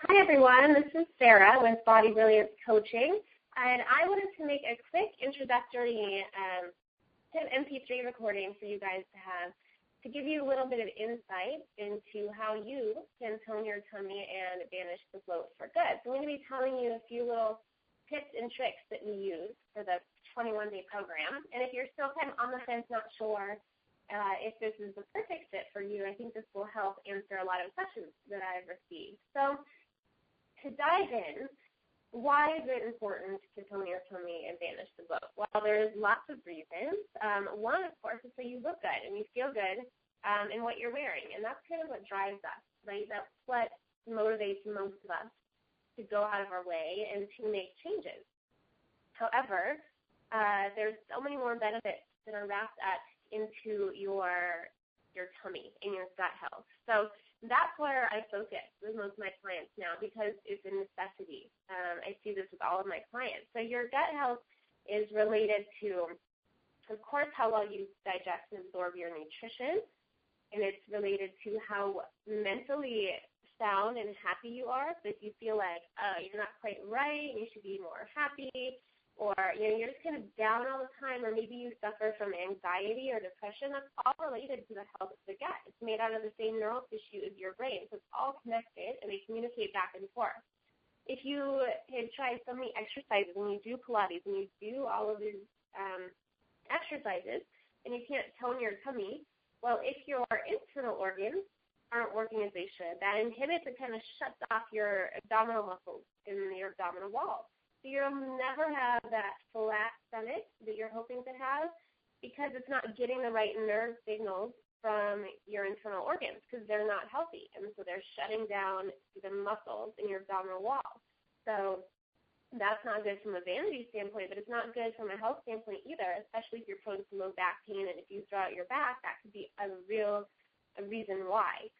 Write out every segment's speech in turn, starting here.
Hi, everyone. This is Sarah with Body Brilliance Coaching, and I wanted to make a quick introductory MP3 recording for you guys to have to give you a little bit of insight into how you can tone your tummy and banish the bloat for good. So I'm going to be telling you a few little tips and tricks that we use for the 21-day program. And if you're still kind of on the fence, not sure if this is the perfect fit for you, I think this will help answer a lot of questions that I've received. So to dive in, why is it important to tone your tummy and banish the bloat? Well, there's lots of reasons. One, of course, is so you look good and you feel good in what you're wearing, and that's kind of what drives us, right? That's what motivates most of us to go out of our way and to make changes. However, there's so many more benefits that are wrapped up into your tummy and your gut health. So that's where I focus with most of my clients now because it's a necessity. I see this with all of my clients. So your gut health is related to, of course, how well you digest and absorb your nutrition, and it's related to how mentally sound and happy you are. So if you feel like you're not quite right, you should be more happy, or you're just kind of down all the time, or maybe you suffer from anxiety or depression, that's all related to the health of the gut. It's made out of the same neural tissue as your brain, so it's all connected, and they communicate back and forth. If you had tried so many exercises, and you do Pilates, and you do all of these exercises, and you can't tone your tummy, well, if your internal organs aren't working as they should, that inhibits and kind of shuts off your abdominal muscles in your abdominal wall. So you'll never have that flat stomach that you're hoping to have because it's not getting the right nerve signals from your internal organs because they're not healthy. And so they're shutting down the muscles in your abdominal wall. So that's not good from a vanity standpoint, but it's not good from a health standpoint either, especially if you're prone to low back pain. And if you throw out your back, that could be a reason why.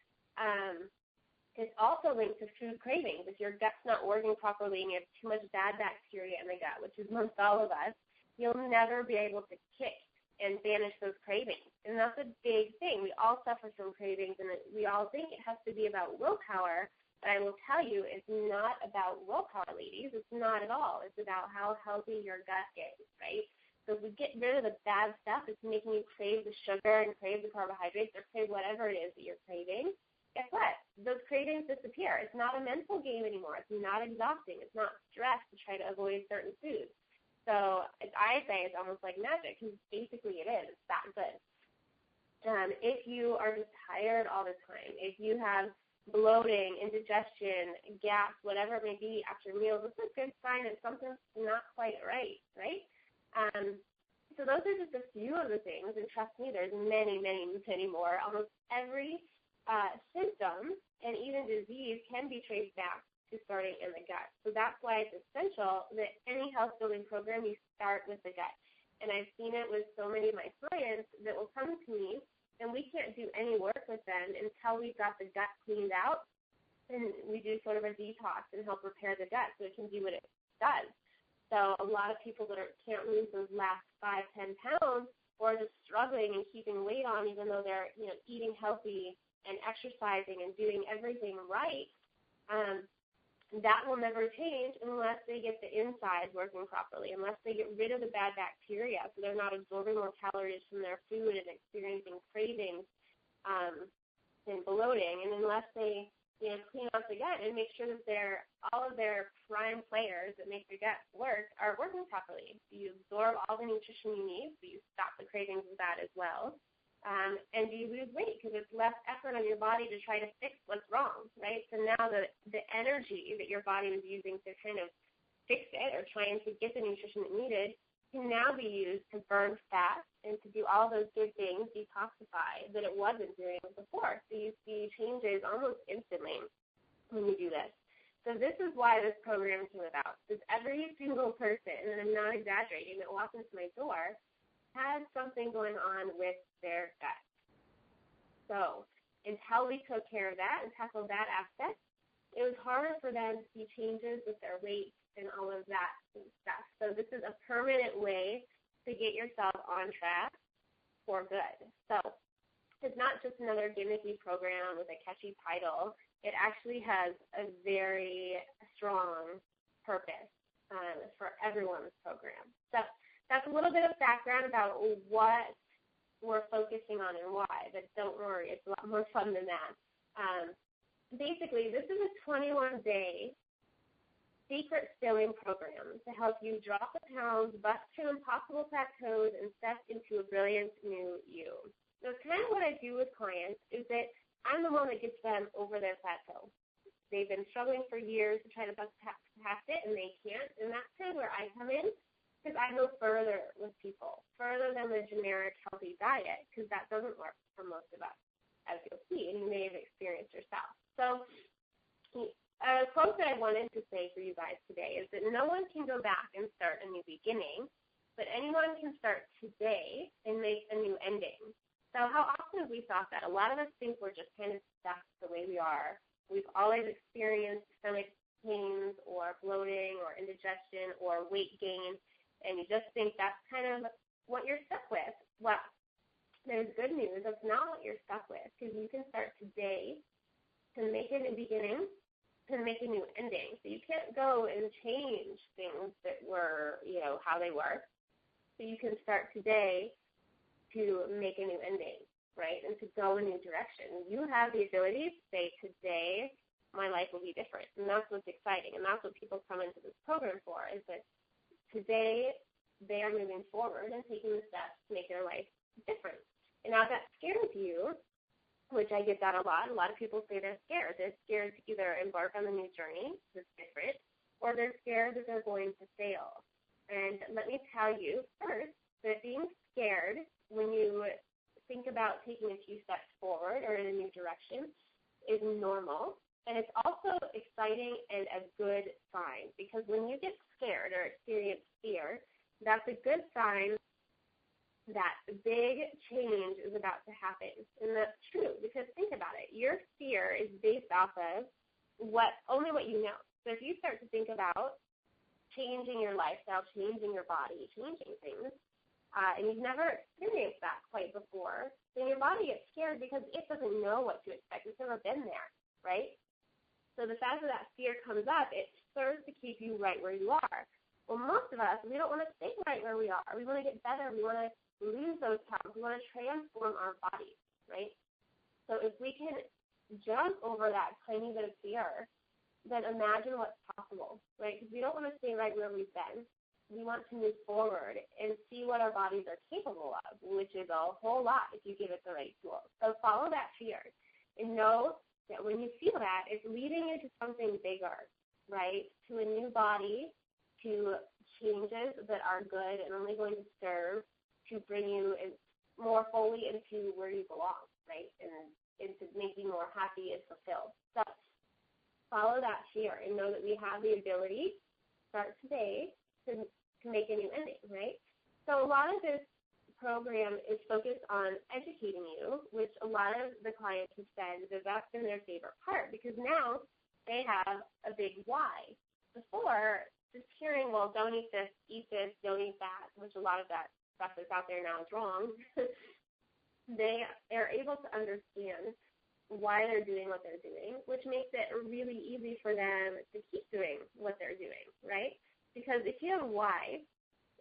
It's also linked to food cravings. If your gut's not working properly and you have too much bad bacteria in the gut, which is most all of us, you'll never be able to kick and banish those cravings. And that's a big thing. We all suffer from cravings, and we all think it has to be about willpower, but I will tell you it's not about willpower, ladies. It's not at all. It's about how healthy your gut is, right? So if we get rid of the bad stuff that's making you crave the sugar and crave the carbohydrates or crave whatever it is that you're craving, guess what? Those cravings disappear. It's not a mental game anymore. It's not exhausting. It's not stress to try to avoid certain foods. So as I say, it's almost like magic because basically it is. It's that good. If you are just tired all the time, if you have bloating, indigestion, gas, whatever it may be after meals, it's a good sign that something's not quite right, right? So those are just a few of the things, and trust me, there's many, many, many more. Almost every symptom and even disease can be traced back to starting in the gut. So that's why it's essential that any health building program, you start with the gut. And I've seen it with so many of my clients that will come to me, and we can't do any work with them until we've got the gut cleaned out, and we do sort of a detox and help repair the gut so it can do what it does. So a lot of people that can't lose those last 5-10 pounds or just struggling and keeping weight on even though they're eating healthy and exercising and doing everything right, that will never change unless they get the inside working properly, unless they get rid of the bad bacteria so they're not absorbing more calories from their food and experiencing cravings and bloating, and unless they clean out the gut and make sure that all of their prime players that make the gut work are working properly. So you absorb all the nutrition you need, so you stop the cravings of that as well. And you lose weight because it's less effort on your body to try to fix what's wrong, right? So now the energy that your body was using to kind of fix it or trying to get the nutrition it needed can now be used to burn fat and to do all those good things, detoxify, that it wasn't doing before. So you see changes almost instantly when you do this. So this is why this program came about. Because every single person, and I'm not exaggerating, that walks into my door has something going on with their gut. So until we took care of that and tackled that aspect, it was harder for them to see changes with their weight and all of that stuff. So this is a permanent way to get yourself on track for good. So it's not just another gimmicky program with a catchy title. it actually has a very strong purpose for everyone's program. So that's a little bit of background about what we're focusing on and why, but don't worry, it's a lot more fun than that. Basically, this is a 21-day secret stealing program to help you drop the pounds, bust through impossible plateaus, and step into a brilliant new you. So kind of what I do with clients is that I'm the one that gets them over their plateau. They've been struggling for years to try to bust past it, and they can't. And that's kind of where I come in, because I go further with people, further than the generic healthy diet, because that doesn't work for most of us, as you'll see, and you may have experienced yourself. So a quote that I wanted to say for you guys today is that no one can go back and start a new beginning, but anyone can start today and make a new ending. So how often have we thought that? A lot of us think we're just kind of stuck the way we are. We've always experienced stomach pains or bloating or indigestion or weight gain, and you just think that's kind of what you're stuck with. Well, there's good news. That's not what you're stuck with, because you can start today to make a new beginning, to make a new ending. So you can't go and change things that were, how they were. So you can start today to make a new ending, right, and to go a new direction. You have the ability to say, today my life will be different, and that's what's exciting, and that's what people come into this program for, is that today they are moving forward and taking the steps to make their life different. And now that scares you, which I get that a lot. A lot of people say they're scared. They're scared to either embark on a new journey that's different, or they're scared that they're going to fail. And let me tell you first that being scared when you think about taking a few steps forward or in a new direction is normal. And it's also exciting and a good sign, because when you get scared or experience fear, that's a good sign that a big change is about to happen. And that's true, because think about it. Your fear is based off of only what you know. So if you start to think about changing your lifestyle, changing your body, changing things, and you've never experienced that quite before, then your body gets scared because it doesn't know what to expect. It's never been there, right? So the fact that fear comes up, it serves to keep you right where you are. Well, most of us, we don't want to stay right where we are. We want to get better. We want to lose those pounds. We want to transform our bodies, right? So if we can jump over that tiny bit of fear, then imagine what's possible, right? Because we don't want to stay right where we've been. We want to move forward and see what our bodies are capable of, which is a whole lot if you give it the right tools. So follow that fear and know that when you feel that, it's leading you to something bigger, right? To a new body, to changes that are good and only going to serve to bring you more fully into where you belong, right? And into making you more happy and fulfilled. So follow that fear and know that we have the ability, start today, to make a new ending, right? So a lot of this program is focused on educating you, which a lot of the clients have said that that's been their favorite part, because now they have a big why. Before, just hearing, well, don't eat this, don't eat that, which a lot of that stuff that's out there now is wrong, they are able to understand why they're doing what they're doing, which makes it really easy for them to keep doing what they're doing, right? Because if you have a why,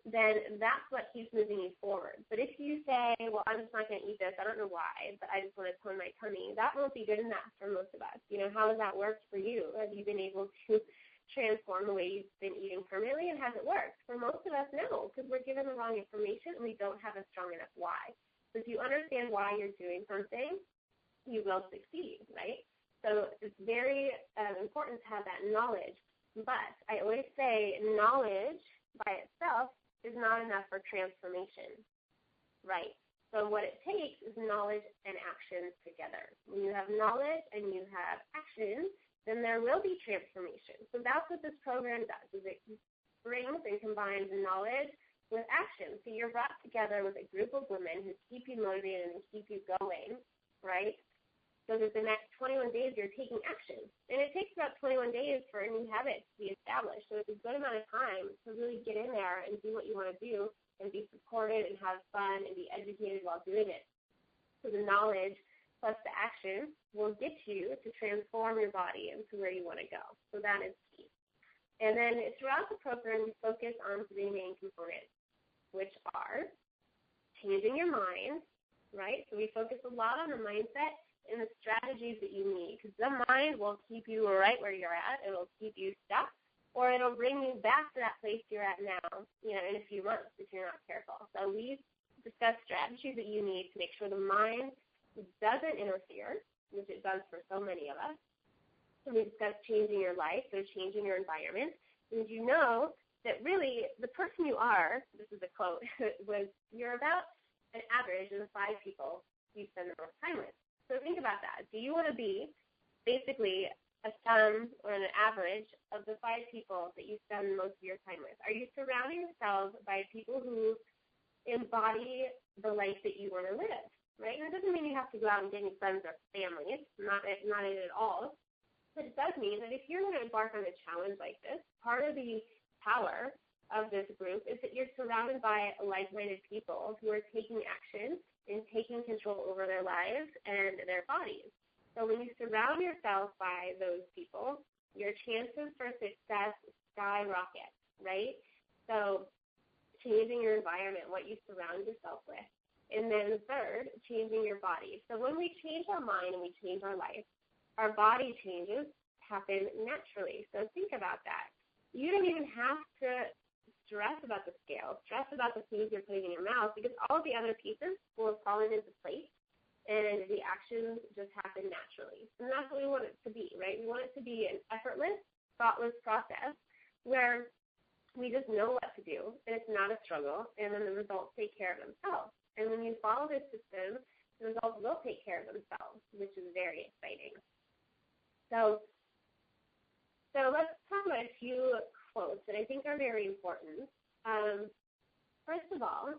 then that's what keeps moving you forward. But if you say, well, I'm just not going to eat this, I don't know why, but I just want to tone my tummy, that won't be good enough for most of us. How has that worked for you? Have you been able to transform the way you've been eating permanently, and has it worked? For most of us, no, because we're given the wrong information and we don't have a strong enough why. So if you understand why you're doing something, you will succeed, right? So it's very important to have that knowledge. But I always say knowledge by itself is not enough for transformation, right? So what it takes is knowledge and action together. When you have knowledge and you have action, then there will be transformation. So that's what this program does, is it brings and combines knowledge with action. So you're brought together with a group of women who keep you motivated and keep you going, right? So that the next 21 days you're taking action. And it takes about 21 days for a new habit to be established. So it's a good amount of time to really get in there and do what you want to do and be supported and have fun and be educated while doing it. So the knowledge plus the action will get you to transform your body into where you want to go. So that is key. And then throughout the program, we focus on three main components, which are changing your mind, right? So we focus a lot on the mindset and the strategies that you need, because the mind will keep you right where you're at. It will keep you stuck, or it'll bring you back to that place you're at now, in a few months if you're not careful. So we discuss strategies that you need to make sure the mind doesn't interfere, which it does for so many of us. So we discuss changing your life, so changing your environment. And you know that really the person you are, this is a quote, was you're about an average of the 5 people you spend the most time with. So think about that. Do you want to be basically a sum or an average of the 5 people that you spend most of your time with? Are you surrounding yourself by people who embody the life that you want to live, right? And it doesn't mean you have to go out and get any friends or family. Not it at all. But it does mean that if you're going to embark on a challenge like this, part of the power of this group is that you're surrounded by like-minded people who are taking action and taking control over their lives and their bodies. So when you surround yourself by those people, your chances for success skyrocket, right? So changing your environment, what you surround yourself with. And then third, changing your body. So when we change our mind and we change our life, our body changes happen naturally. So think about that. You don't even have to stress about the scale, stress about the foods you're putting in your mouth, because all of the other pieces will have fallen into place, and the actions just happen naturally. And that's what we want it to be, right? We want it to be an effortless, thoughtless process where we just know what to do, and it's not a struggle, and then the results take care of themselves. And when you follow this system, the results will take care of themselves, which is very exciting. So let's talk about a few quotes that I think are very important. First of all,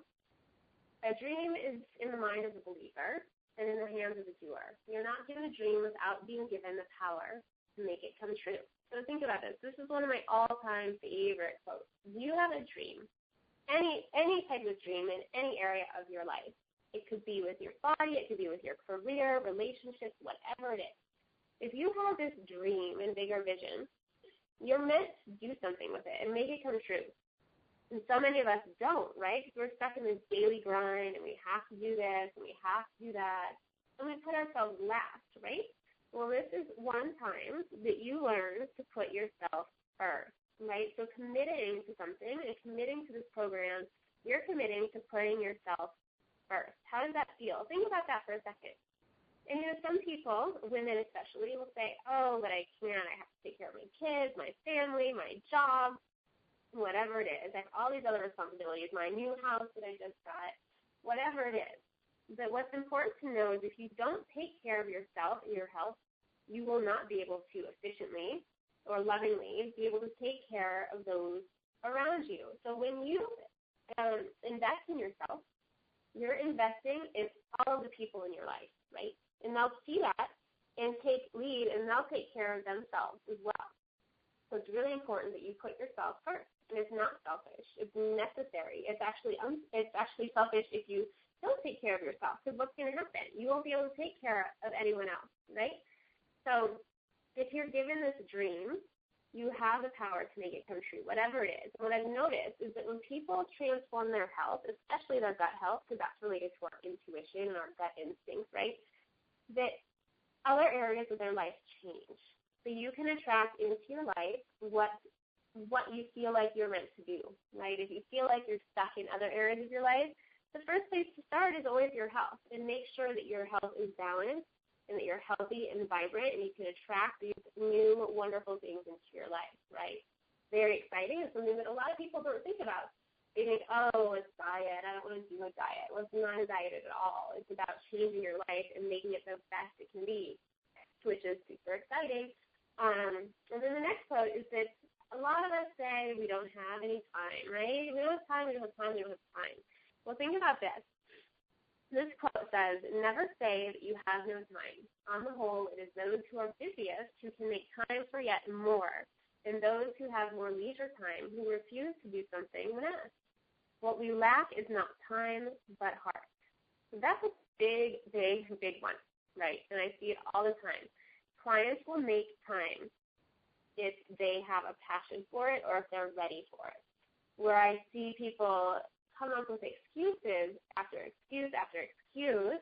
a dream is in the mind of the believer and in the hands of the doer. You're not given a dream without being given the power to make it come true. So think about this. This is one of my all-time favorite quotes. You have a dream, any type of dream in any area of your life. It could be with your body, it could be with your career, relationships, whatever it is. If you have this dream and bigger vision, you're meant to do something with it and make it come true. And so many of us don't, right? Because we're stuck in this daily grind, and we have to do this, and we have to do that. And we put ourselves last, right? Well, this is one time that you learn to put yourself first, right? So committing to something and committing to this program, you're committing to putting yourself first. How does that feel? Think about that for a second. And, some people, women especially, will say, oh, but I can't. I have to take care of my kids, my family, my job, whatever it is. I have all these other responsibilities, my new house that I just got, whatever it is. But what's important to know is if you don't take care of yourself and your health, you will not be able to efficiently or lovingly be able to take care of those around you. So when you invest in yourself, you're investing in all of the people in your life, right? And they'll see that and take lead, and they'll take care of themselves as well. So it's really important that you put yourself first. And it's not selfish. It's necessary. It's actually selfish if you don't take care of yourself, because what's going to happen? You won't be able to take care of anyone else, right? So if you're given this dream, you have the power to make it come true, whatever it is. And what I've noticed is that when people transform their health, especially their gut health, because that's related to our intuition and our gut instincts, right, that other areas of their life change. So you can attract into your life what you feel like you're meant to do, right? If you feel like you're stuck in other areas of your life, the first place to start is always your health, and make sure that your health is balanced and that you're healthy and vibrant, and you can attract these new wonderful things into your life, right? Very exciting. It's something that a lot of people don't think about. They think, oh, it's diet. I don't want to do a diet. Well, it's not a diet at all. It's about changing your life and making it the best it can be, which is super exciting. And then the next quote is that a lot of us say we don't have any time, right? We don't have time, we don't have time, we don't have time. Well, think about this. This quote says, never say that you have no time. On the whole, it is those who are busiest who can make time for yet more, and those who have more leisure time who refuse to do something when asked. What we lack is not time, but heart. So that's a big, big, big one, right? And I see it all the time. Clients will make time if they have a passion for it or if they're ready for it. Where I see people come up with excuses after excuse after excuse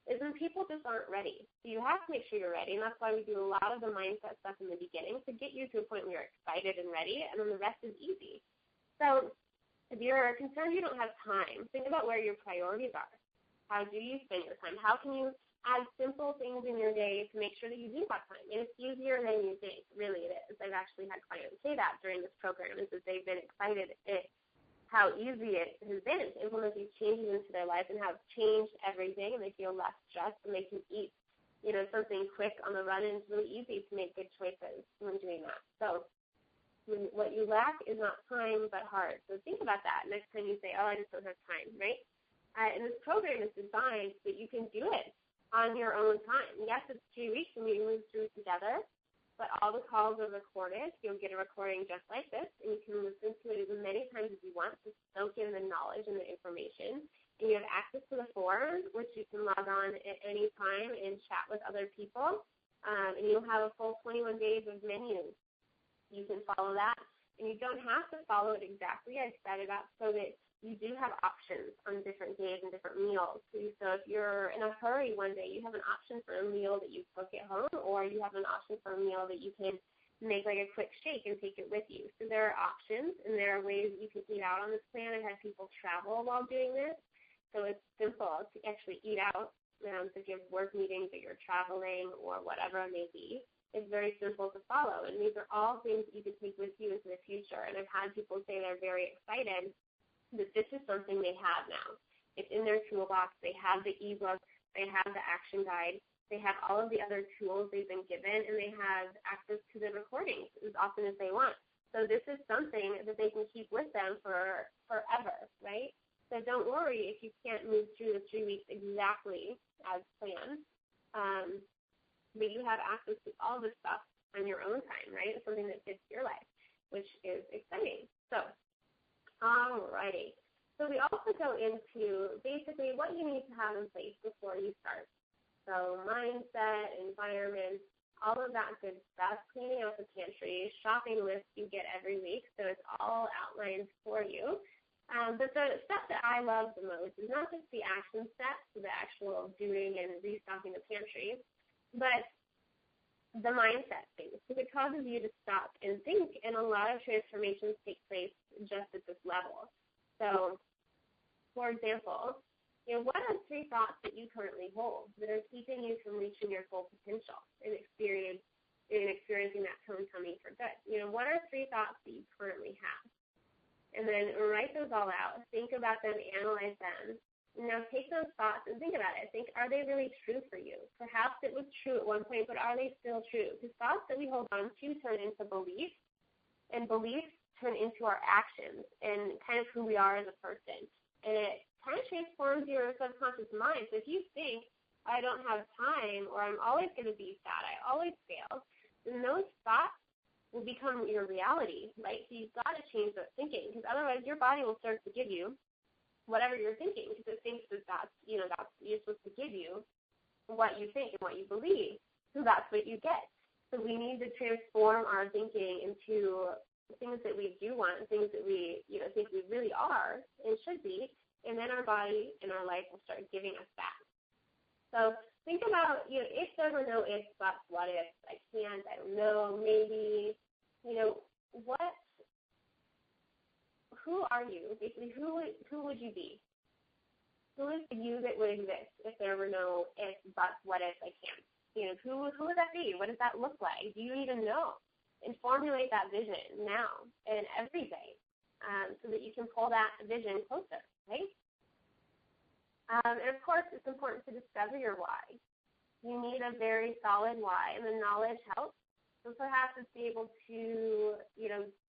is when people just aren't ready. So you have to make sure you're ready, and that's why we do a lot of the mindset stuff in the beginning to get you to a point where you're excited and ready, and then the rest is easy. So if you're concerned you don't have time, think about where your priorities are. How do you spend your time? How can you add simple things in your day to make sure that you do have time? And it's easier than you think. Really, it is. I've actually had clients say that during this program, is that they've been excited at how easy it has been to implement these changes into their life and have changed everything, and they feel less stressed, and they can eat, something quick on the run, and it's really easy to make good choices when doing that. So what you lack is not time but heart. So think about that next time you say, oh, I just don't have time, right? And this program is designed so that you can do it on your own time. Yes, it's 3 weeks and we move through together, but all the calls are recorded. You'll get a recording just like this, and you can listen to it as many times as you want to soak in the knowledge and the information. And you have access to the forum, which you can log on at any time and chat with other people. And you'll have a full 21 days of menus. You can follow that, and you don't have to follow it exactly. I set it up so that you do have options on different days and different meals. So if you're in a hurry one day, you have an option for a meal that you cook at home, or you have an option for a meal that you can make like a quick shake and take it with you. So there are options, and there are ways that you can eat out on this plan. I've had people travel while doing this, so it's simple to actually eat out. So if you have work meetings or you're traveling or whatever it may be, it's very simple to follow. And these are all things that you can take with you into the future. And I've had people say they're very excited that this is something they have now. It's in their toolbox. They have the ebook. They have the action guide. They have all of the other tools they've been given, and they have access to the recordings as often as they want. So this is something that they can keep with them for forever, right? So don't worry if you can't move through the 3 weeks exactly as planned. But you have access to all this stuff on your own time, right? It's something that fits your life, which is exciting. So, alrighty. So we also go into basically what you need to have in place before you start. So mindset, environment, all of that good stuff, cleaning out the pantry, shopping list you get every week, so it's all outlined for you. But the stuff that I love the most is not just the action steps, the actual doing and restocking the pantry, but the mindset things, because it causes you to stop and think, and a lot of transformations take place just at this level. So, for example, what are 3 thoughts that you currently hold that are keeping you from reaching your full potential and experiencing that tummy for good? What are 3 thoughts that you currently have? And then write those all out. Think about them, analyze them. Now take those thoughts and think about it. Think, are they really true for you? Perhaps it was true at one point, but are they still true? Because thoughts that we hold on to turn into beliefs, and beliefs turn into our actions and kind of who we are as a person. And it kind of transforms your subconscious mind. So if you think, I don't have time, or I'm always going to be sad, I always fail, then those thoughts will become your reality, right? So you've got to change that thinking, because otherwise your body will start to give you whatever you're thinking, because it thinks that's you're supposed to give you what you think and what you believe. So that's what you get. So we need to transform our thinking into things that we do want, things that we think we really are and should be, and then our body and our life will start giving us that. So think about, if there were no ifs, buts, what ifs, I can't, I don't know, maybe, who are you? Basically, who would you be? Who is the you that would exist if there were no ifs, buts, what ifs, I can't? Who would that be? What does that look like? Do you even know? And formulate that vision now and every day so that you can pull that vision closer, right? And, of course, it's important to discover your why. You need a very solid why, and the knowledge helps. So perhaps it's be able to,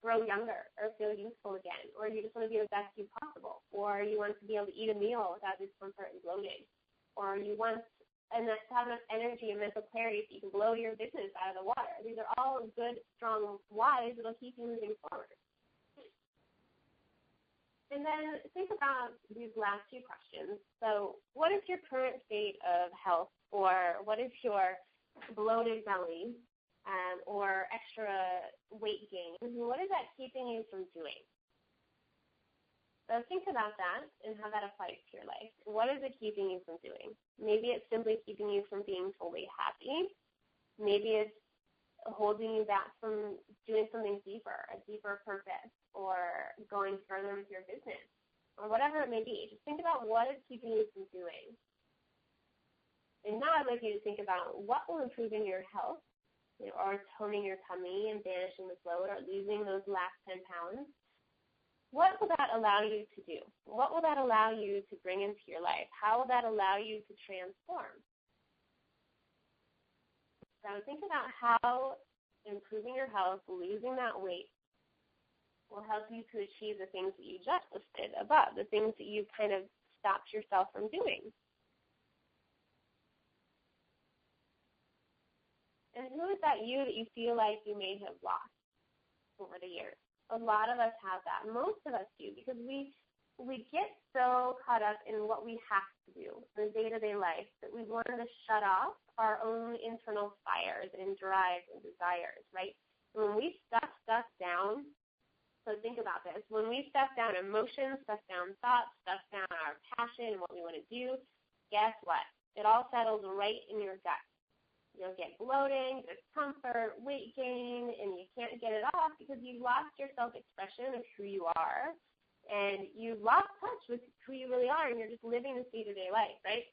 grow younger or feel youthful again, or you just want to be the best you possible, or you want to be able to eat a meal without discomfort and bloating, or you want to have enough energy and mental clarity so you can blow your business out of the water. These are all good, strong whys that will keep you moving forward. And then think about these last two questions. So what is your current state of health, or what is your bloated belly or extra weight gain? What is that keeping you from doing? So think about that and how that applies to your life. What is it keeping you from doing? Maybe it's simply keeping you from being fully happy. Maybe it's holding you back from doing something deeper, a deeper purpose, or going further with your business, or whatever it may be. Just think about what is keeping you from doing. And now I'd like you to think about what will improve in your health, or toning your tummy and banishing the bloat, or losing those last 10 pounds. What will that allow you to do? What will that allow you to bring into your life? How will that allow you to transform? So think about how improving your health, losing that weight, will help you to achieve the things that you just listed above, the things that you kind of stopped yourself from doing. And who is that you that you feel like you may have lost over the years? A lot of us have that. Most of us do, because we get so caught up in what we have to do in day-to-day life that we learn to shut off our own internal fires and drives and desires, right? And when we stuff stuff down, so think about this, when we stuff down emotions, stuff down thoughts, stuff down our passion and what we want to do, guess what? It all settles right in your gut. You'll get bloating, discomfort, weight gain, and you can't get it off because you've lost your self-expression of who you are, and you've lost touch with who you really are, and you're just living this day-to-day life, right?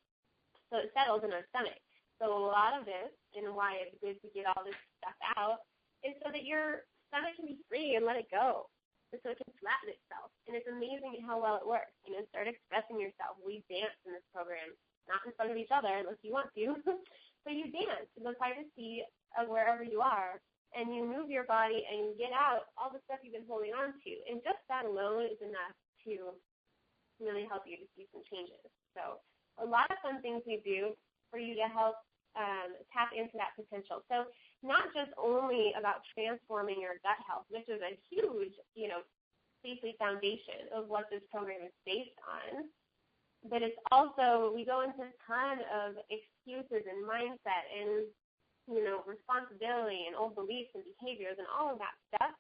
So it settles in our stomach. So a lot of this, and why it's good to get all this stuff out, is so that your stomach can be free and let it go, and so it can flatten itself. And it's amazing how well it works. Start expressing yourself. We dance in this program, not in front of each other unless you want to, but you dance in the privacy of wherever you are, and you move your body and you get out all the stuff you've been holding on to. And just that alone is enough to really help you to see some changes. So a lot of fun things we do for you to help tap into that potential. So not just only about transforming your gut health, which is a huge, basically foundation of what this program is based on, but it's also, we go into a ton of excuses and mindset and, responsibility and old beliefs and behaviors and all of that stuff.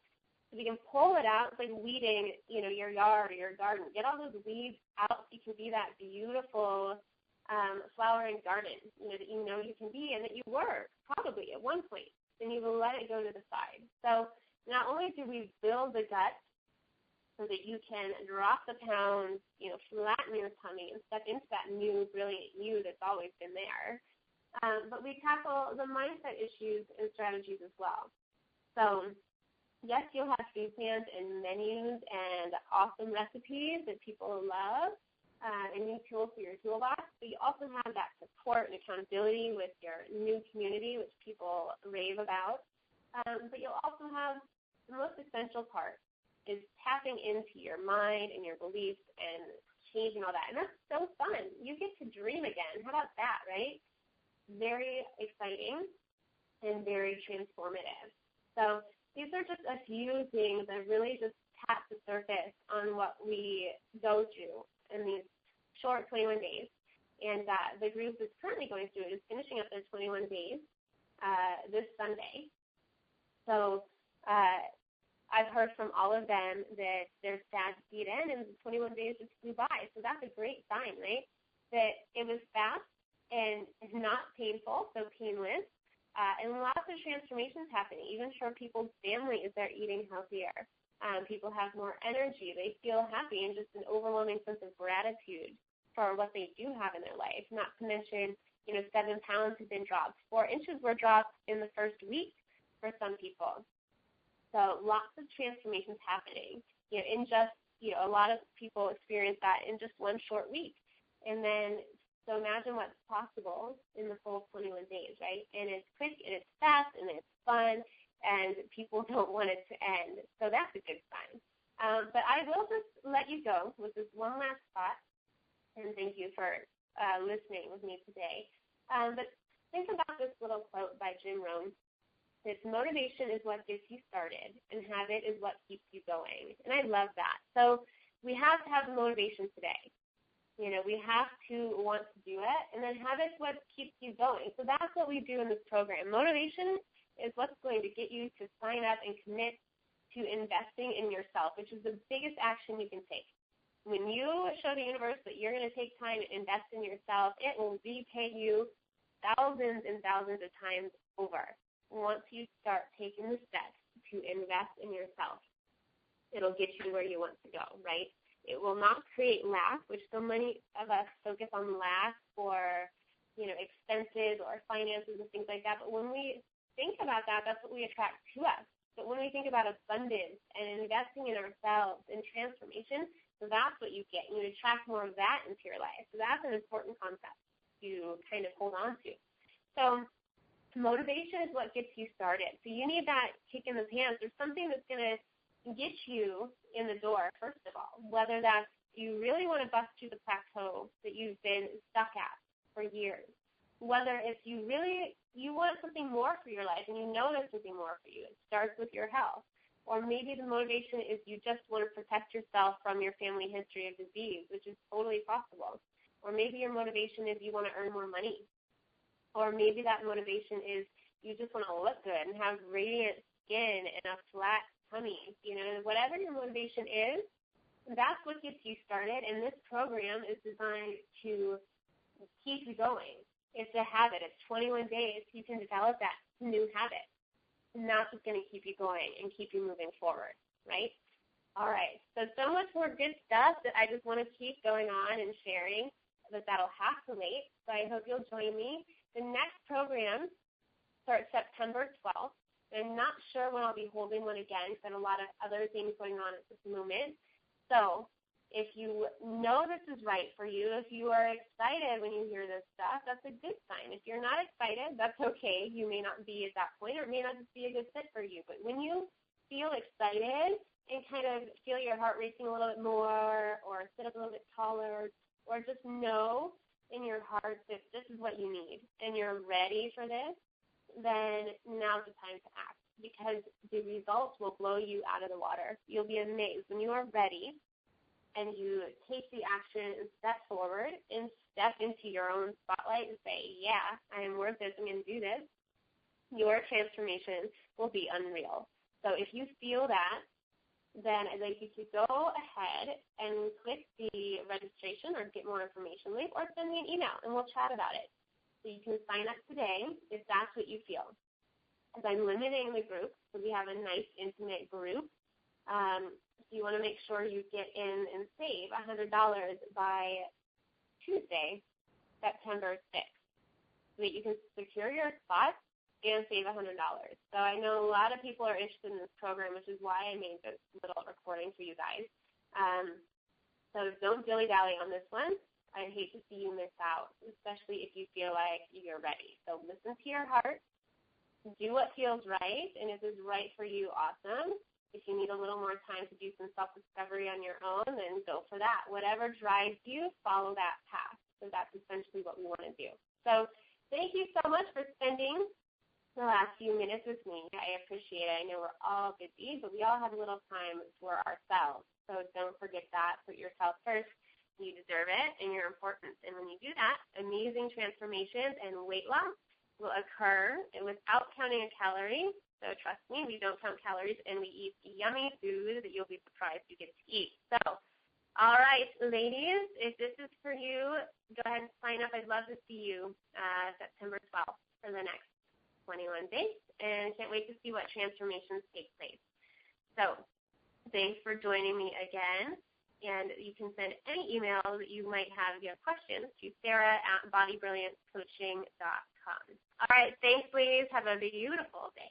So we can pull it out. It's like weeding, your yard or your garden. Get all those weeds out so you can be that beautiful flowering garden, that you can be and that you were probably at one point. Then you will let it go to the side. So not only do we build the gut so that you can drop the pounds, flatten your tummy and step into that new, brilliant you that's always been there, but we tackle the mindset issues and strategies as well. So yes, you'll have food plans and menus and awesome recipes that people love, and new tools for your toolbox, but you also have that support and accountability with your new community, which people rave about. But you'll also have the most essential part is tapping into your mind and your beliefs and changing all that. And that's so fun. You get to dream again. How about that, right? Very exciting and very transformative. So these are just a few things that really just tap the surface on what we go through in these short 21 days. And the group is currently going through it is finishing up their 21 days this Sunday. So I've heard from all of them that they're sad to see it end and the 21 days just flew by. So that's a great sign, right? That it was fast and not painful, so painless, and lots of transformations happening, even for people's families that are eating healthier. People have more energy. They feel happy and just an overwhelming sense of gratitude for what they do have in their life, not to mention, 7 pounds have been dropped. 4 inches were dropped in the first week for some people. So lots of transformations happening. In just, a lot of people experience that in just one short week. And then, so imagine what's possible in the full 21 days, right? And it's quick and it's fast and it's fun and people don't want it to end. So that's a good sign. But I will just let you go with this one last thought. And thank you for listening with me today. But think about this little quote by Jim Rohn. It's motivation is what gets you started, and habit is what keeps you going. And I love that. So we have to have the motivation today. You know, we have to want to do it, and then habits what keeps you going. So that's what we do in this program. Motivation is what's going to get you to sign up and commit to investing in yourself, which is the biggest action you can take. When you show the universe that you're going to take time and invest in yourself, it will repay you thousands and thousands of times over once you start taking the steps to invest in yourself. It'll get you where you want to go, right? It will not create lack, which so many of us focus on lack or, you know, expenses or finances and things like that. But when we think about that, that's what we attract to us. But when we think about abundance and investing in ourselves and transformation, so that's what you get. You attract more of that into your life. So that's an important concept to kind of hold on to. So motivation is what gets you started. So you need that kick in the pants. There's something that's going to get you in the door, first of all, whether that's you really want to bust through the plateau that you've been stuck at for years, whether it's you want something more for your life and you know there's something more for you. It starts with your health. Or maybe the motivation is you just want to protect yourself from your family history of disease, which is totally possible. Or maybe your motivation is you want to earn more money. Or maybe that motivation is you just want to look good and have radiant skin and a flat tummy. You know, whatever your motivation is, that's what gets you started. And this program is designed to keep you going. It's a habit. It's 21 days. You can develop that new habit. And that's what's going to keep you going and keep you moving forward, right? All right. So much more good stuff that I just want to keep going on and sharing, but that'll have to wait. So I hope you'll join me. The next program starts September 12th. I'm not sure when I'll be holding one again because I have a lot of other things going on at this moment. So if you know this is right for you, if you are excited when you hear this stuff, that's a good sign. If you're not excited, that's okay. You may not be at that point or it may not just be a good fit for you. But when you feel excited and kind of feel your heart racing a little bit more or sit up a little bit taller or just know in your heart that this is what you need and you're ready for this, then now's the time to act because the results will blow you out of the water. You'll be amazed when you are ready and you take the action and step forward and step into your own spotlight and say, yeah, I am worth this, I'm going to do this. Your transformation will be unreal. So if you feel that, then I'd like you to go ahead and click the registration or get more information link or send me an email and we'll chat about it. So you can sign up today if that's what you feel. As I'm limiting the group, so we have a nice intimate group. So you want to make sure you get in and save $100 by Tuesday, September 6th, so that you can secure your spot and save $100. So I know a lot of people are interested in this program, which is why I made this little recording for you guys. So don't dilly-dally on this one. I hate to see you miss out, especially if you feel like you're ready. So listen to your heart. Do what feels right, and if it's right for you, awesome. If you need a little more time to do some self-discovery on your own, then go for that. Whatever drives you, follow that path. So that's essentially what we want to do. So thank you so much for spending the last few minutes with me. I appreciate it. I know we're all busy, but we all have a little time for ourselves. So don't forget that. Put yourself first. You deserve it, and you're important. And when you do that, amazing transformations and weight loss will occur without counting a calorie. So trust me, we don't count calories, and we eat yummy food that you'll be surprised you get to eat. So, all right, ladies, if this is for you, go ahead and sign up. I'd love to see you September 12th for the next 21 days, and can't wait to see what transformations take place. So thanks for joining me again. And you can send any email that you might have if you have questions to Sarah@bodybrilliancecoaching.com. All right, thanks, ladies. Have a beautiful day.